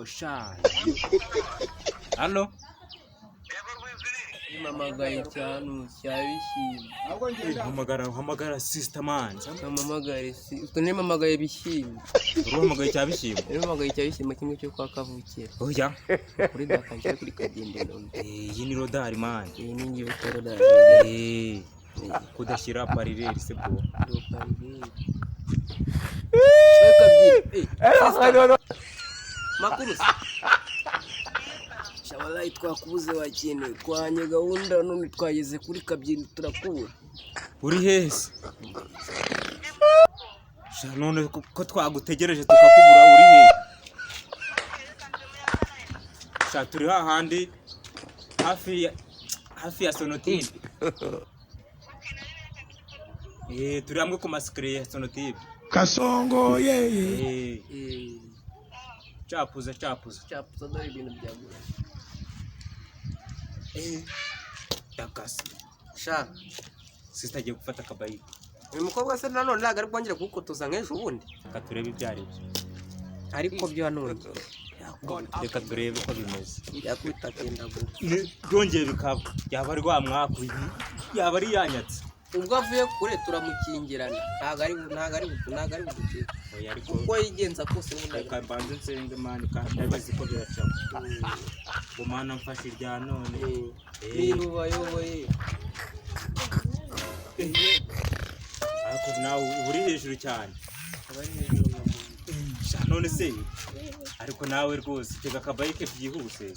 sha. Halo? Mamagaye cyane cyabishimye. Hamagara sister man. Mamagaye utone mamagaye bishimye. Uhamagaye cyabishimye. Mamagaye cyabishimye kimwe cyo kwa kavukira. Oya. Kuri dakanje kuri kadende none. Iyi ni rodari man. Iyi ni ngiye rodari. Kudashira parireri se bwo. Makuru. Shabalai twakubuze wakene kwanye gahunda none twageze kuri kabyini turakubura. Uri hese? Sha none ko twagutegereje tukakubura uri he? Sha turi hahandi hafi ya Sonotine. Turi hamwe ku masikere ya Sonotine. Kasongo ye. Chapuza dore ibintu byagura. Takasi. Sha sister agiye gufata akabayi. Uyu mukobwa se nanone nagari kwongera kukotoza nk'ejo ubundi. Katurebe ibyari. Ariko byo none. Reka turebe ko bimeze. Yakwita kenda go. Byongeye bikaba. Yaba ari rwa mwaku. Yaba ari yanyatse. Ubwo avuye kure turamukingirana. Nagari bugiye. Uko yigenza kose reka mbanze nsenge mani kandi ndabizi ko biracamo. Umana mfashi rya none. Niba bayoboye. Ako nawe uri hejuru cyane. None se ariko nawe rwose tega kabayike byihuse.